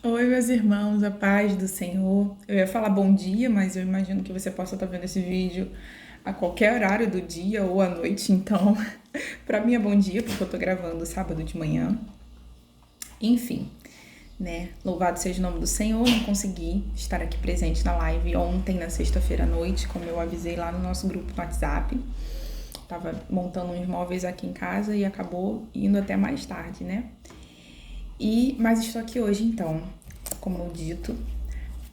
Oi, meus irmãos, a paz do Senhor. Eu ia falar bom dia, mas eu imagino que você possa estar vendo esse vídeo a qualquer horário do dia ou à noite, então, pra mim é bom dia, porque eu tô gravando sábado de manhã. Enfim, né? Louvado seja o nome do Senhor, não consegui estar aqui presente na live ontem, na sexta-feira à noite, como eu avisei lá no nosso grupo no WhatsApp. Tava montando uns móveis aqui em casa e acabou indo até mais tarde, né? Mas estou aqui hoje, então, como dito,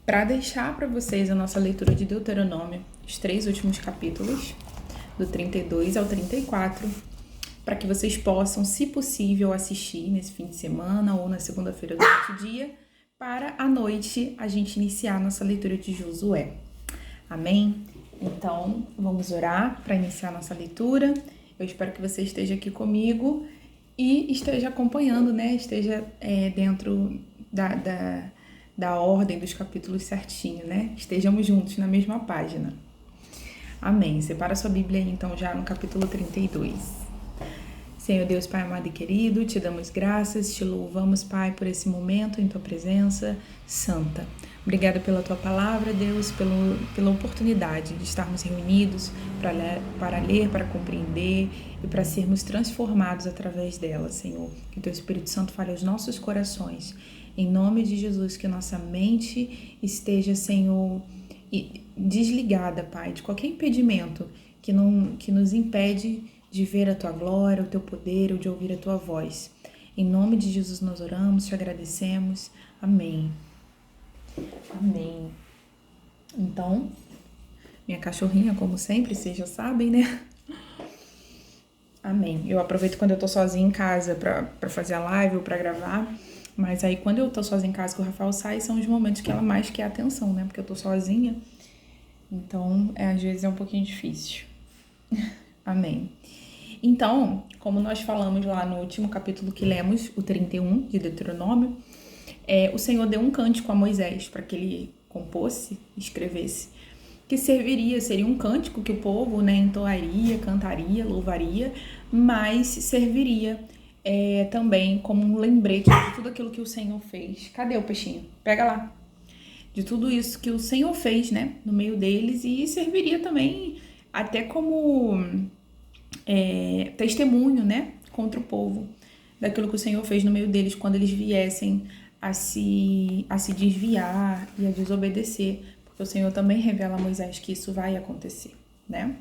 para deixar para vocês a nossa leitura de Deuteronômio, os 3 últimos capítulos, do 32 ao 34, para que vocês possam, se possível, assistir nesse fim de semana ou na segunda-feira durante o dia, para à noite a gente iniciar a nossa leitura de Josué. Amém? Então, vamos orar para iniciar a nossa leitura. Eu espero que você esteja aqui comigo e esteja acompanhando, né? Esteja dentro da ordem dos capítulos certinho, né? Estejamos juntos na mesma página. Amém. Separa sua Bíblia aí, então, já no capítulo 32. Senhor Deus, Pai amado e querido, te damos graças, te louvamos, Pai, por esse momento em tua presença santa. Obrigada pela tua palavra, Deus, pela oportunidade de estarmos reunidos para ler, para compreender e para sermos transformados através dela, Senhor. Que teu Espírito Santo fale aos nossos corações. Em nome de Jesus, que nossa mente esteja, Senhor, desligada, Pai, de qualquer impedimento que nos impede de ver a tua glória, o teu poder ou de ouvir a tua voz. Em nome de Jesus nós oramos, te agradecemos. Amém. Amém. Então, minha cachorrinha, como sempre, vocês já sabem, né? Amém. Eu aproveito quando eu tô sozinha em casa pra fazer a live ou pra gravar. Mas aí quando eu tô sozinha em casa que o Rafael sai, são os momentos que ela mais quer atenção, né? Porque eu tô sozinha. Então, às vezes é um pouquinho difícil. Amém. Então, como nós falamos lá no último capítulo que lemos, o 31 de Deuteronômio, o Senhor deu um cântico a Moisés para que ele compôsse, escrevesse, que seria um cântico que o povo, né, entoaria, cantaria, louvaria, mas serviria também como um lembrete de tudo aquilo que o Senhor fez. Cadê o peixinho? Pega lá. De tudo isso que o Senhor fez, né, no meio deles, e serviria também até como testemunho, né, contra o povo, daquilo que o Senhor fez no meio deles quando eles viessem a se desviar e a desobedecer, porque o Senhor também revela a Moisés que isso vai acontecer, né?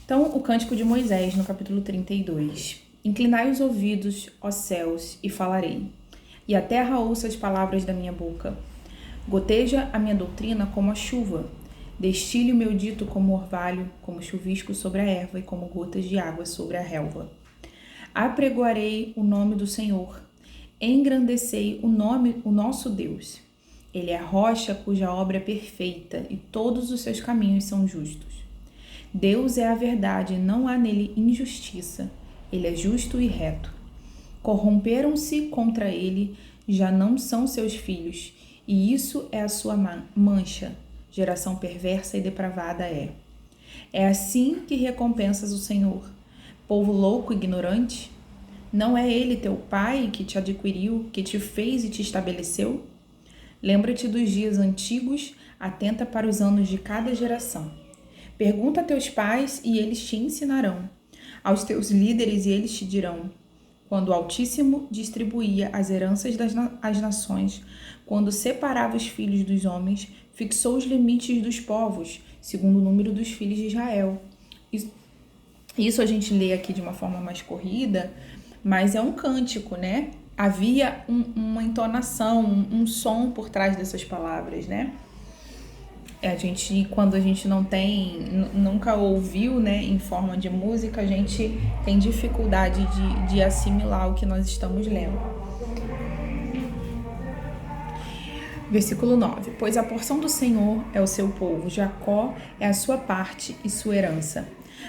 Então, o Cântico de Moisés, no capítulo 32. Inclinai os ouvidos, ó céus, e falarei, e a terra ouça as palavras da minha boca. Goteja a minha doutrina como a chuva, destile o meu dito como orvalho, como chuvisco sobre a erva e como gotas de água sobre a relva. Apregoarei o nome do Senhor, engrandecei o nosso Deus. Ele é a rocha cuja obra é perfeita e todos os seus caminhos são justos. Deus é a verdade, não há nele injustiça. Ele é justo e reto. Corromperam-se contra ele, já não são seus filhos, e isso é a sua mancha. Geração perversa e depravada é. É assim que recompensas o Senhor, povo louco e ignorante? Não é ele teu pai que te adquiriu, que te fez e te estabeleceu? Lembra-te dos dias antigos, atenta para os anos de cada geração. Pergunta a teus pais e eles te ensinarão, aos teus líderes e eles te dirão. Quando o Altíssimo distribuía as heranças às nações, quando separava os filhos dos homens, fixou os limites dos povos, segundo o número dos filhos de Israel. Isso a gente lê aqui de uma forma mais corrida, mas é um cântico, né? Havia uma entonação, um som por trás dessas palavras, né? Quando a gente não tem, nunca ouviu, né, em forma de música, a gente tem dificuldade de assimilar o que nós estamos lendo. Versículo 9. Pois a porção do Senhor é o seu povo, Jacó é a sua parte e sua herança.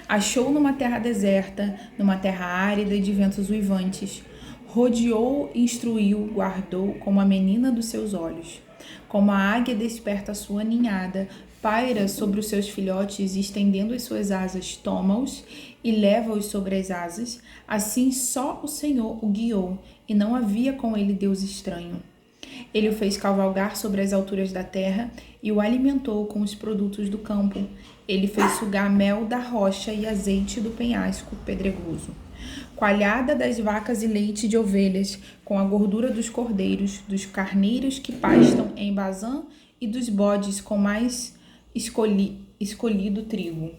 Achou numa terra deserta, numa terra árida e de ventos uivantes. Rodeou, instruiu, guardou como a menina dos seus olhos. Como a águia desperta a sua ninhada, paira sobre os seus filhotes e estendendo as suas asas, toma-os e leva-os sobre as asas. Assim só o Senhor o guiou, e não havia com ele Deus estranho. Ele o fez cavalgar sobre as alturas da terra e o alimentou com os produtos do campo. Ele fez sugar mel da rocha e azeite do penhasco pedregoso. Coalhada das vacas e leite de ovelhas, com a gordura dos cordeiros, dos carneiros que pastam em Bazã e dos bodes com mais escolhido trigo.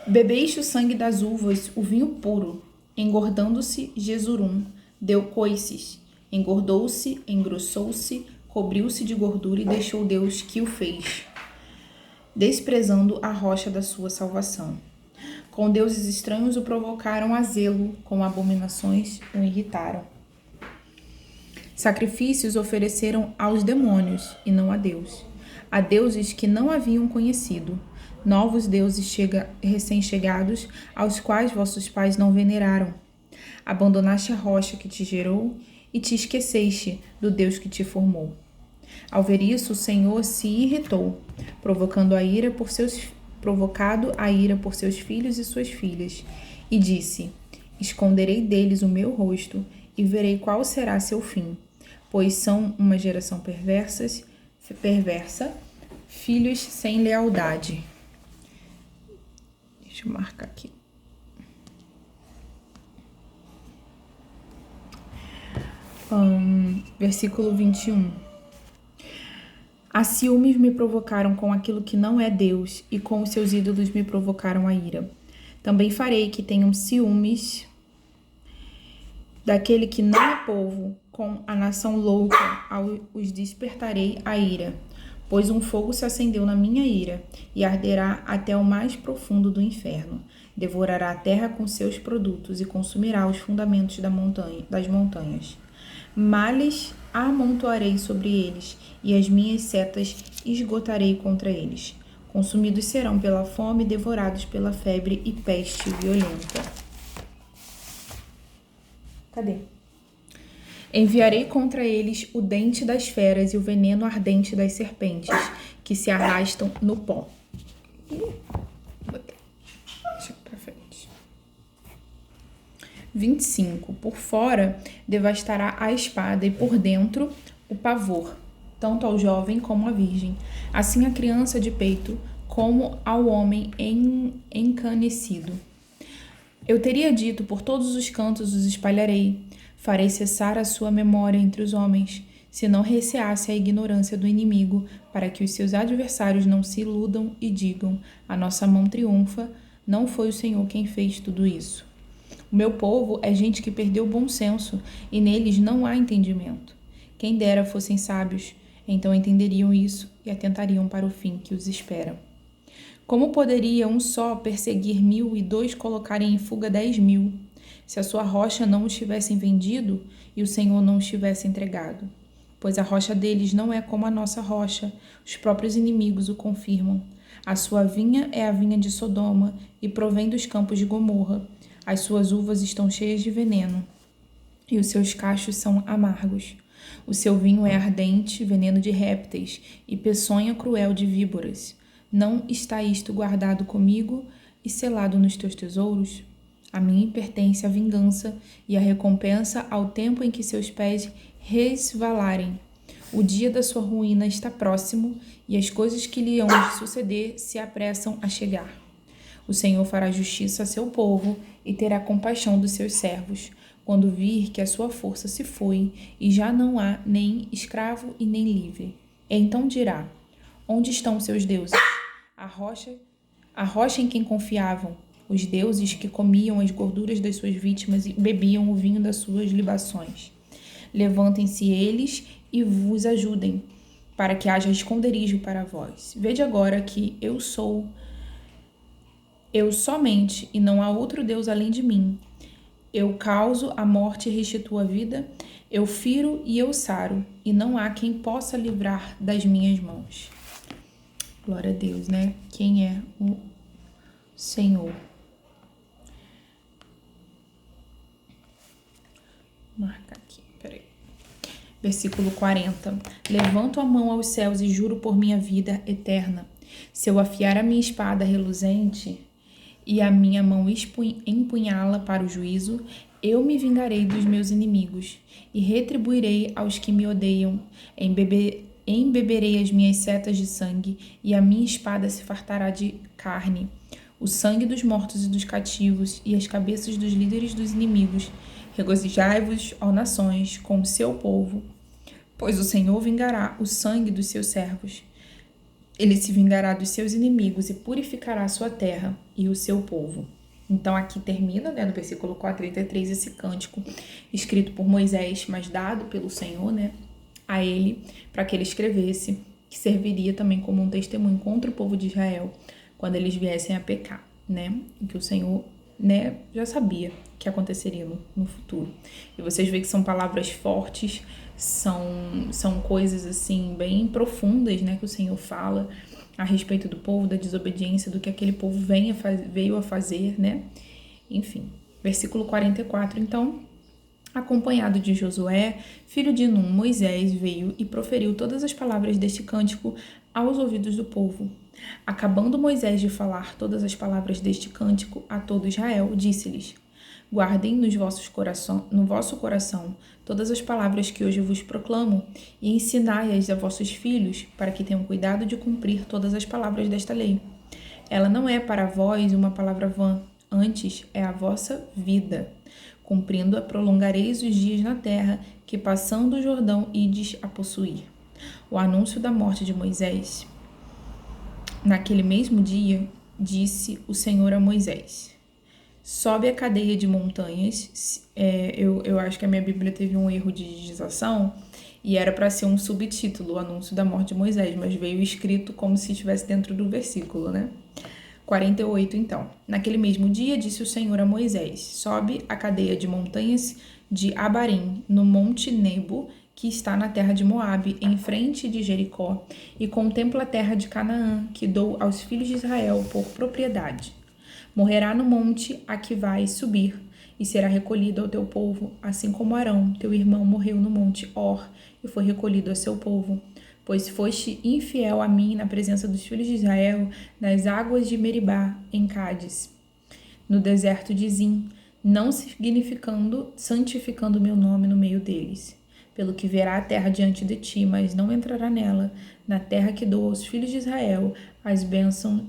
Bebeis o sangue das uvas, o vinho puro. Engordando-se Jesurum, deu coices. Engordou-se, engrossou-se, cobriu-se de gordura e deixou Deus que o fez, desprezando a rocha da sua salvação. Com deuses estranhos o provocaram a zelo, com abominações o irritaram. Sacrifícios ofereceram aos demônios e não a Deus, a deuses que não haviam conhecido, novos deuses recém-chegados, aos quais vossos pais não veneraram. Abandonaste a rocha que te gerou e te esqueceste do Deus que te formou. Ao ver isso, o Senhor se irritou, provocado a ira por seus filhos e suas filhas, e disse: esconderei deles o meu rosto e verei qual será seu fim, pois são uma geração perversa, filhos sem lealdade. Deixa eu marcar aqui. Versículo 21. A ciúmes me provocaram com aquilo que não é Deus, e com os seus ídolos me provocaram a ira. Também farei que tenham ciúmes daquele que não é povo, com a nação louca, os despertarei a ira. Pois um fogo se acendeu na minha ira, e arderá até o mais profundo do inferno. Devorará a terra com seus produtos, e consumirá os fundamentos das montanhas. Males amontoarei sobre eles, e as minhas setas esgotarei contra eles. Consumidos serão pela fome, devorados pela febre e peste violenta. Cadê? Enviarei contra eles o dente das feras e o veneno ardente das serpentes, que se arrastam no pó. Deixa pra frente. 25. Por fora devastará a espada e por dentro o pavor, tanto ao jovem como à virgem, assim a criança de peito como ao homem encanecido. Eu teria dito: por todos os cantos os espalharei, farei cessar a sua memória entre os homens, se não receasse a ignorância do inimigo, para que os seus adversários não se iludam e digam: a nossa mão triunfa, não foi o Senhor quem fez tudo isso. O meu povo é gente que perdeu o bom senso, e neles não há entendimento. Quem dera fossem sábios, então entenderiam isso e atentariam para o fim que os espera. Como poderia um só perseguir 1.000 e 2 colocarem em fuga 10.000, se a sua rocha não os tivessem vendido e o Senhor não os tivesse entregado? Pois a rocha deles não é como a nossa rocha, os próprios inimigos o confirmam. A sua vinha é a vinha de Sodoma e provém dos campos de Gomorra. As suas uvas estão cheias de veneno e os seus cachos são amargos. O seu vinho é ardente, veneno de répteis e peçonha cruel de víboras. Não está isto guardado comigo e selado nos teus tesouros? A mim pertence a vingança e a recompensa ao tempo em que seus pés resvalarem. O dia da sua ruína está próximo e as coisas que lhe hão de suceder se apressam a chegar. O Senhor fará justiça a seu povo e terá compaixão dos seus servos, quando vir que a sua força se foi e já não há nem escravo e nem livre. Então dirá: onde estão seus deuses? A rocha em quem confiavam, os deuses que comiam as gorduras das suas vítimas e bebiam o vinho das suas libações. Levantem-se eles e vos ajudem, para que haja esconderijo para vós. Vede agora que eu sou eu somente, e não há outro Deus além de mim. Eu causo a morte e restituo a vida, eu firo e eu saro, e não há quem possa livrar das minhas mãos. Glória a Deus, né? Quem é o Senhor? Marca aqui, peraí. Versículo 40. Levanto a mão aos céus e juro por minha vida eterna. Se eu afiar a minha espada reluzente e a minha mão empunhá-la para o juízo, Eu me vingarei dos meus inimigos e retribuirei aos que me odeiam. Embeberei as minhas setas de sangue e a minha espada se fartará de carne. O sangue dos mortos e dos cativos e as cabeças dos líderes dos inimigos. Regozijai-vos, ó nações, com o seu povo, pois o Senhor vingará o sangue dos seus servos. Ele se vingará dos seus inimigos e purificará a sua terra e o seu povo. Então aqui termina, né, no versículo 433, esse cântico escrito por Moisés, mas dado pelo Senhor, né, a ele, para que ele escrevesse, que serviria também como um testemunho contra o povo de Israel, quando eles viessem a pecar, né, que o Senhor, né, já sabia que aconteceria no futuro. E vocês veem que são palavras fortes, são coisas assim bem profundas, né, que o Senhor fala a respeito do povo, da desobediência, do que aquele povo veio a fazer, né? Enfim, versículo 44, então, acompanhado de Josué, filho de Num, Moisés veio e proferiu todas as palavras deste cântico aos ouvidos do povo. Acabando Moisés de falar todas as palavras deste cântico a todo Israel, disse-lhes: Guardem no vosso coração todas as palavras que hoje vos proclamo e ensinai-as a vossos filhos, para que tenham cuidado de cumprir todas as palavras desta lei. Ela não é para vós uma palavra vã, antes é a vossa vida. Cumprindo-a, prolongareis os dias na terra, que passando o Jordão ides a possuir. O anúncio da morte de Moisés. Naquele mesmo dia, disse o Senhor a Moisés: Sobe a cadeia de montanhas. Eu acho que a minha Bíblia teve um erro de digitação e era para ser um subtítulo, o anúncio da morte de Moisés, mas veio escrito como se estivesse dentro do versículo, né? 48, então. Naquele mesmo dia, disse o Senhor a Moisés: Sobe a cadeia de montanhas de Abarim, no monte Nebo, que está na terra de Moabe, em frente de Jericó, e contempla a terra de Canaã, que dou aos filhos de Israel por propriedade. Morrerá no monte a que vais subir, e será recolhido ao teu povo, assim como Arão, teu irmão, morreu no monte Or, e foi recolhido a seu povo. Pois foste infiel a mim na presença dos filhos de Israel, nas águas de Meribá, em Cádiz, no deserto de Zim, não santificando meu nome no meio deles. Pelo que verá a terra diante de ti, mas não entrará nela, na terra que dou aos filhos de Israel, as bênçãos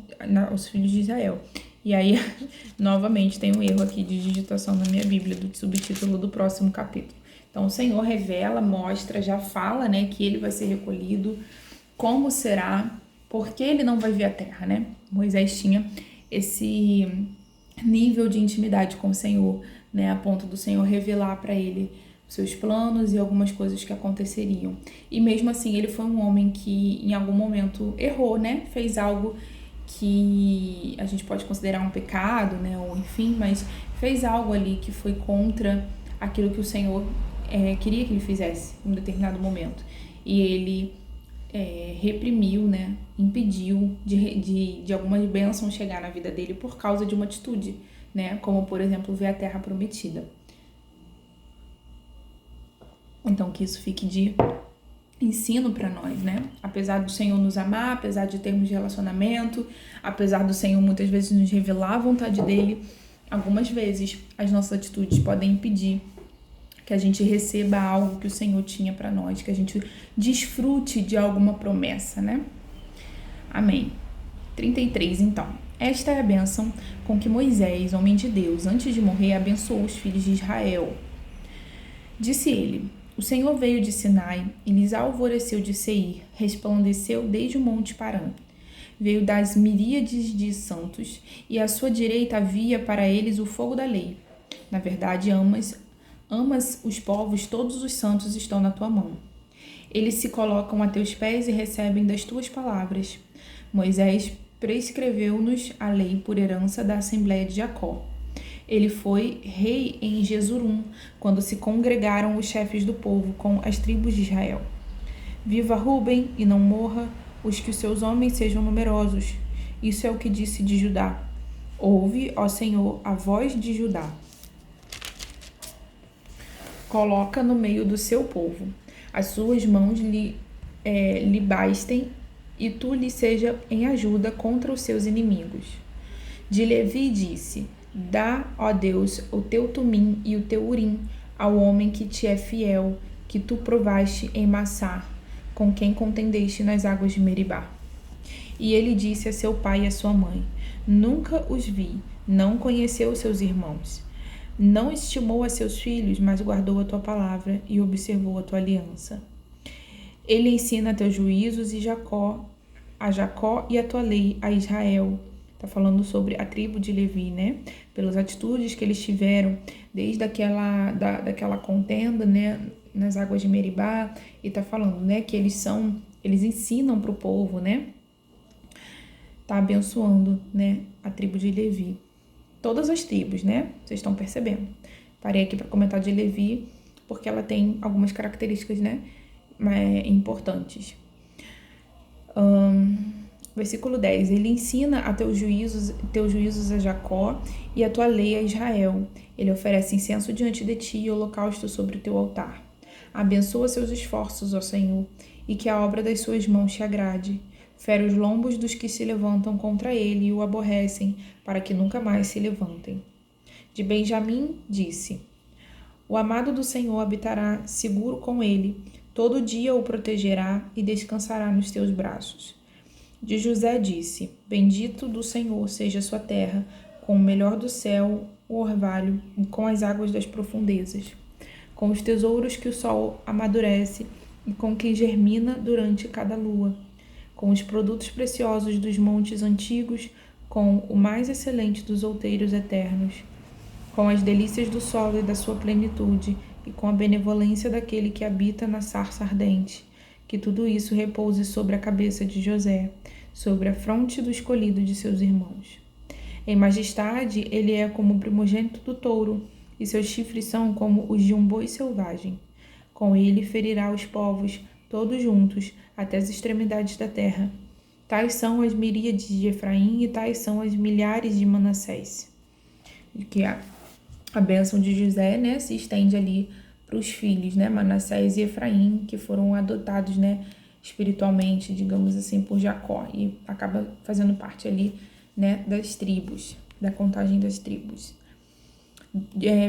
aos filhos de Israel. E aí, novamente, tem um erro aqui de digitação na minha Bíblia, do subtítulo do próximo capítulo. Então, o Senhor revela, mostra, já fala, né, que ele vai ser recolhido, como será, porque ele não vai ver a terra, né? Moisés tinha esse nível de intimidade com o Senhor, né, a ponto do Senhor revelar para ele seus planos e algumas coisas que aconteceriam. E mesmo assim, ele foi um homem que em algum momento errou, né? Fez algo que a gente pode considerar um pecado, né? Ou enfim, mas fez algo ali que foi contra aquilo que o Senhor queria que ele fizesse em um determinado momento. E ele reprimiu, né? Impediu de algumas bênçãos chegar na vida dele por causa de uma atitude, né? Como, por exemplo, ver a terra prometida. Então, que isso fique de ensino para nós, né? Apesar do Senhor nos amar, apesar de termos relacionamento, apesar do Senhor muitas vezes nos revelar a vontade dele, algumas vezes as nossas atitudes podem impedir que a gente receba algo que o Senhor tinha para nós, que a gente desfrute de alguma promessa, né? Amém. 33, então. Esta é a bênção com que Moisés, homem de Deus, antes de morrer, abençoou os filhos de Israel. Disse ele: O Senhor veio de Sinai e lhes alvoreceu de Seir, resplandeceu desde o monte Parã. Veio das miríades de santos, e à sua direita havia para eles o fogo da lei. Na verdade, amas os povos, todos os santos estão na tua mão. Eles se colocam a teus pés e recebem das tuas palavras. Moisés prescreveu-nos a lei por herança da Assembleia de Jacó. Ele foi rei em Jesurum, quando se congregaram os chefes do povo com as tribos de Israel. Viva Ruben e não morra, os que os seus homens sejam numerosos. Isso é o que disse de Judá. Ouve, ó Senhor, a voz de Judá. Coloca no meio do seu povo. As suas mãos lhe bastem e tu lhe seja em ajuda contra os seus inimigos. De Levi disse: Dá, ó Deus, o teu tumim e o teu urim ao homem que te é fiel, que tu provaste em Massá, com quem contendeste nas águas de Meribá. E ele disse a seu pai e a sua mãe: Nunca os vi, não conheceu seus irmãos. Não estimou a seus filhos, mas guardou a tua palavra e observou a tua aliança. Ele ensina teus juízos a Jacó e a tua lei a Israel. Está falando sobre a tribo de Levi, né? Pelas atitudes que eles tiveram desde daquela contenda, né? Nas águas de Meribá. E está falando, né? Que eles ensinam para o povo, né? Tá abençoando, né? A tribo de Levi. Todas as tribos, né? Vocês estão percebendo. Parei aqui para comentar de Levi, porque ela tem algumas características, né? Importantes. Versículo 10. Ele ensina a teus juízos a Jacó e a tua lei a Israel. Ele oferece incenso diante de ti e holocausto sobre o teu altar. Abençoa seus esforços, ó Senhor, e que a obra das suas mãos te agrade. Fere os lombos dos que se levantam contra ele e o aborrecem, para que nunca mais se levantem. De Benjamim disse: O amado do Senhor habitará seguro com ele, todo dia o protegerá e descansará nos teus braços. De José disse: Bendito do Senhor seja a sua terra, com o melhor do céu, o orvalho, e com as águas das profundezas, com os tesouros que o sol amadurece e com que germina durante cada lua, com os produtos preciosos dos montes antigos, com o mais excelente dos outeiros eternos, com as delícias do solo e da sua plenitude, e com a benevolência daquele que habita na sarça ardente. Que tudo isso repouse sobre a cabeça de José, sobre a fronte do escolhido de seus irmãos. Em majestade, ele é como o primogênito do touro, e seus chifres são como os de um boi selvagem. Com ele ferirá os povos, todos juntos, até as extremidades da terra. Tais são as miríades de Efraim e tais são as milhares de Manassés. Que a bênção de José, né, se estende ali para os filhos, né, Manassés e Efraim, que foram adotados, né, espiritualmente, digamos assim, por Jacó, e acaba fazendo parte ali, né, das tribos, da contagem das tribos.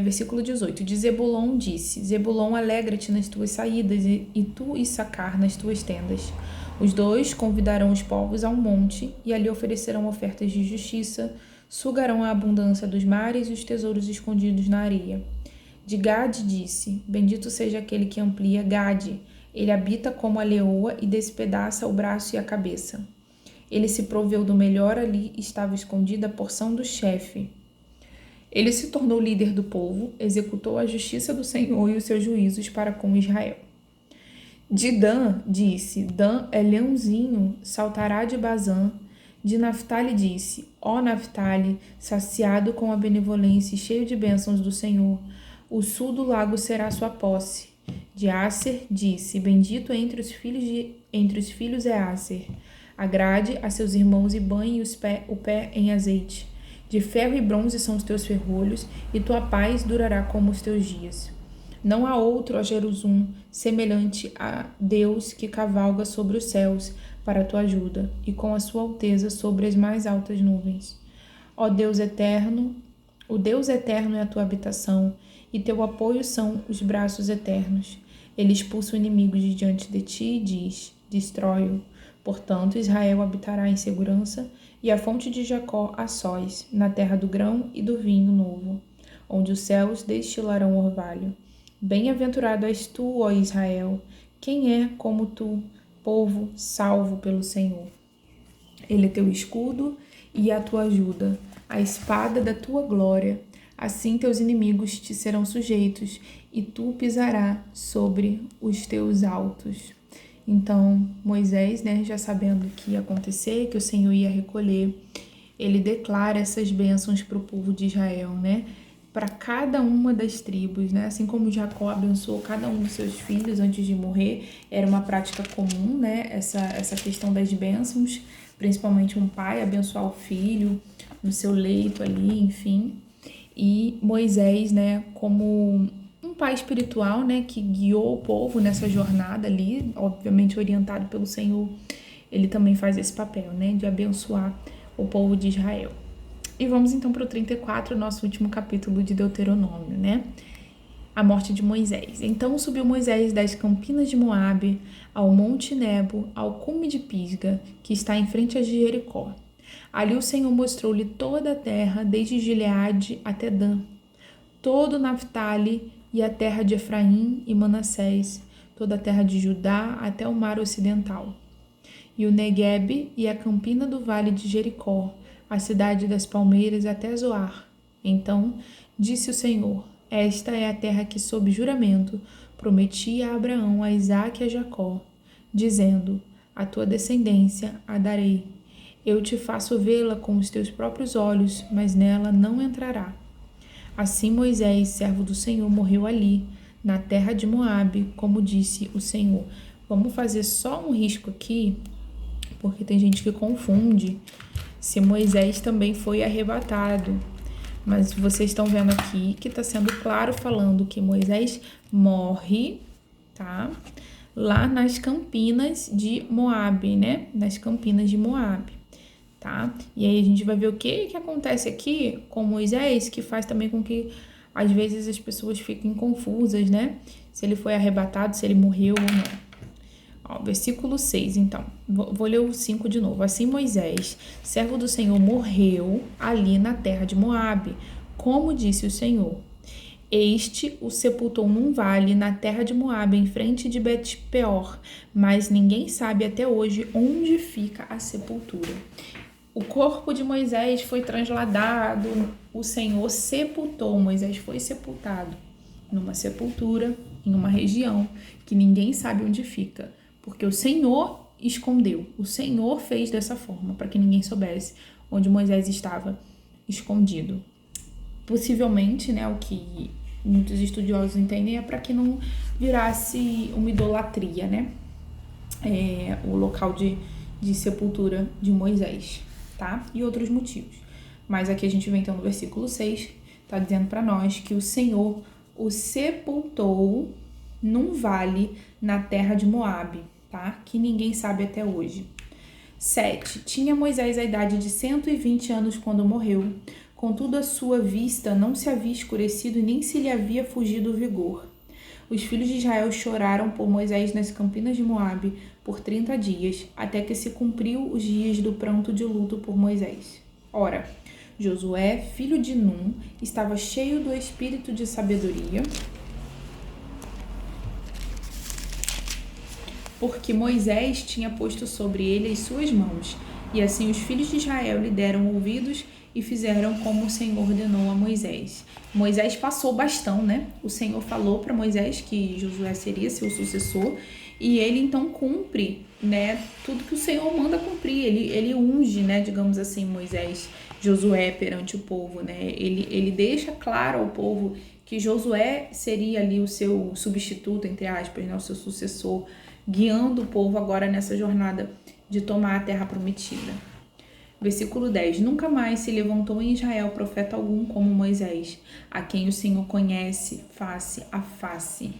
Versículo 18. De Zebulon disse: Zebulon, alegra-te nas tuas saídas, e tu, Issacar, nas tuas tendas. Os dois convidarão os povos a um monte, e ali oferecerão ofertas de justiça, sugarão a abundância dos mares e os tesouros escondidos na areia. De Gade disse: Bendito seja aquele que amplia Gade. Ele habita como a leoa e despedaça o braço e a cabeça. Ele se proveu do melhor, ali estava escondida a porção do chefe. Ele se tornou líder do povo, executou a justiça do Senhor e os seus juízos para com Israel. De Dan disse: Dan é leãozinho, saltará de Bazã. De Naftali disse: Ó Naftali, saciado com a benevolência e cheio de bênçãos do Senhor, o sul do lago será sua posse. De Aser disse: Bendito entre os filhos é Aser. Agrade a seus irmãos e banhe o pé em azeite. De ferro e bronze são os teus ferrolhos, e tua paz durará como os teus dias. Não há outro, ó Jerusalém, semelhante a Deus que cavalga sobre os céus para a tua ajuda, e com a sua alteza sobre as mais altas nuvens. Ó Deus eterno, o Deus eterno é a tua habitação, e teu apoio são os braços eternos. Ele expulsa o inimigo de diante de ti e diz: destrói-o. Portanto, Israel habitará em segurança, e a fonte de Jacó a sós, na terra do grão e do vinho novo, onde os céus destilarão orvalho. Bem-aventurado és tu, ó Israel, quem é como tu, povo salvo pelo Senhor. Ele é teu escudo e a tua ajuda, a espada da tua glória. Assim teus inimigos te serão sujeitos, e tu pisarás sobre os teus altos. Então, Moisés, né, já sabendo o que ia acontecer, que o Senhor ia recolher, ele declara essas bênçãos para o povo de Israel, né, para cada uma das tribos, né, assim como Jacó abençoou cada um dos seus filhos antes de morrer, era uma prática comum, né, essa questão das bênçãos, principalmente um pai abençoar o filho no seu leito ali, enfim, e Moisés, né, como um pai espiritual, né, que guiou o povo nessa jornada ali, obviamente orientado pelo Senhor, ele também faz esse papel, né, de abençoar o povo de Israel. E vamos então para o 34, nosso último capítulo de Deuteronômio, né? A morte de Moisés. Então subiu Moisés das campinas de Moabe ao monte Nebo, ao cume de Pisga, que está em frente a Jericó. Ali o Senhor mostrou-lhe toda a terra, desde Gileade até Dan, todo Naphtali e a terra de Efraim e Manassés, toda a terra de Judá até o mar ocidental, e o Neguebe e a campina do vale de Jericó, a cidade das palmeiras até Zoar. Então disse o Senhor: esta é a terra que, sob juramento, prometi a Abraão, a Isaque e a Jacó, dizendo: a tua descendência a darei. Eu te faço vê-la com os teus próprios olhos, mas nela não entrará. Assim Moisés, servo do Senhor, morreu ali, na terra de Moabe, como disse o Senhor. Vamos fazer só um risco aqui, porque tem gente que confunde se Moisés também foi arrebatado. Mas vocês estão vendo aqui que está sendo claro falando que Moisés morre, tá? Lá nas campinas de Moabe, né? Nas campinas de Moabe, tá? E aí a gente vai ver o que acontece aqui com Moisés, que faz também com que às vezes as pessoas fiquem confusas, né? Se ele foi arrebatado, se ele morreu ou não. Ó, versículo 6, então. Vou ler o 5 de novo. Assim Moisés, servo do Senhor, morreu ali na terra de Moabe, como disse o Senhor. Este o sepultou num vale na terra de Moabe, em frente de Bet-peor, mas ninguém sabe até hoje onde fica a sepultura. O corpo de Moisés foi trasladado, o Senhor sepultou, Moisés foi sepultado numa sepultura, em uma região que ninguém sabe onde fica, porque o Senhor escondeu, o Senhor fez dessa forma, para que ninguém soubesse onde Moisés estava escondido. Possivelmente, né, o que muitos estudiosos entendem é para que não virasse uma idolatria, né, o local de sepultura de Moisés, tá? E outros motivos. Mas aqui a gente vem então no versículo 6, tá dizendo para nós que o Senhor o sepultou num vale na terra de Moabe, tá? Que ninguém sabe até hoje. 7. Tinha Moisés a idade de 120 anos quando morreu. Contudo, a sua vista não se havia escurecido e nem se lhe havia fugido o vigor. Os filhos de Israel choraram por Moisés nas campinas de Moabe por 30 dias, até que se cumpriu os dias do pranto de luto por Moisés. Ora, Josué, filho de Num, estava cheio do espírito de sabedoria, porque Moisés tinha posto sobre ele as suas mãos. E assim os filhos de Israel lhe deram ouvidos e fizeram como o Senhor ordenou a Moisés. Moisés passou o bastão, né? O Senhor falou para Moisés que Josué seria seu sucessor e ele então cumpre, né, tudo que o Senhor manda cumprir. Ele unge, né, digamos assim, Moisés, Josué perante o povo, né? Ele deixa claro ao povo que Josué seria ali o seu substituto, entre aspas, né, o seu sucessor, guiando o povo agora nessa jornada de tomar a terra prometida. Versículo 10. Nunca mais se levantou em Israel profeta algum como Moisés, a quem o Senhor conhece face a face.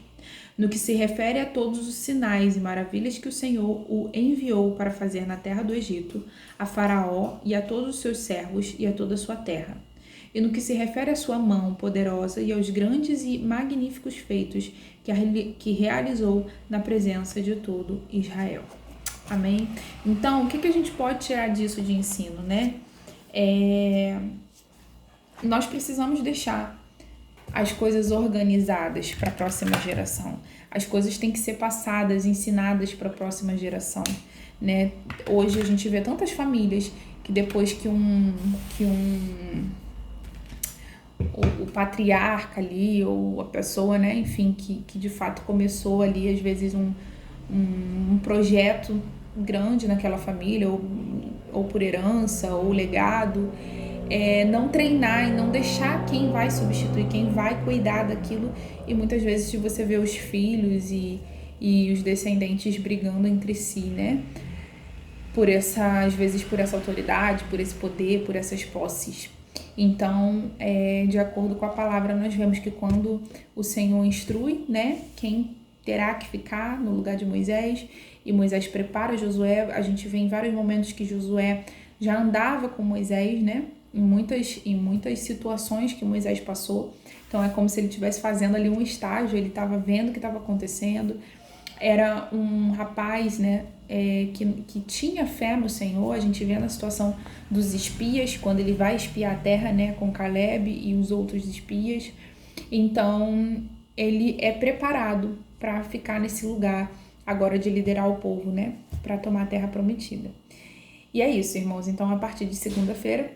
No que se refere a todos os sinais e maravilhas que o Senhor o enviou para fazer na terra do Egito, a Faraó e a todos os seus servos e a toda a sua terra. E no que se refere à sua mão poderosa e aos grandes e magníficos feitos que realizou na presença de todo Israel. Amém? Então, o que a gente pode tirar disso de ensino, né? Nós precisamos deixar as coisas organizadas para a próxima geração. As coisas têm que ser passadas, ensinadas para a próxima geração, né? Hoje a gente vê tantas famílias que depois que o patriarca ali, ou a pessoa, né, enfim, que de fato começou ali, às vezes, um projeto grande naquela família, ou por herança, ou legado, não treinar e não deixar quem vai substituir, quem vai cuidar daquilo. E muitas vezes você vê os filhos e os descendentes brigando entre si, né? Às vezes por essa autoridade, por esse poder, por essas posses. Então, de acordo com a palavra, nós vemos que quando o Senhor instrui, né, quem terá que ficar no lugar de Moisés, e Moisés prepara Josué, a gente vê em vários momentos que Josué já andava com Moisés, né, em muitas situações que Moisés passou. Então é como se ele estivesse fazendo ali um estágio, ele estava vendo o que estava acontecendo. Era um rapaz, né, que tinha fé no Senhor. A gente vê na situação dos espias, quando ele vai espiar a terra, né, com Caleb e os outros espias. Então, ele é preparado para ficar nesse lugar agora de liderar o povo, né, para tomar a terra prometida. E é isso, irmãos. Então, a partir de segunda-feira,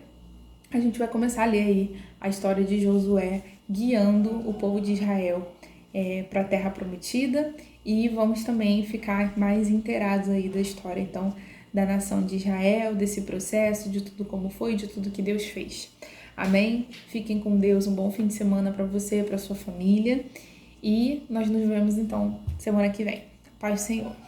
a gente vai começar a ler aí a história de Josué guiando o povo de Israel para a terra prometida, e vamos também ficar mais inteirados aí da história, então, da nação de Israel, desse processo, de tudo como foi, de tudo que Deus fez. Amém? Fiquem com Deus, um bom fim de semana para você, para sua família, e nós nos vemos então semana que vem. Paz do Senhor.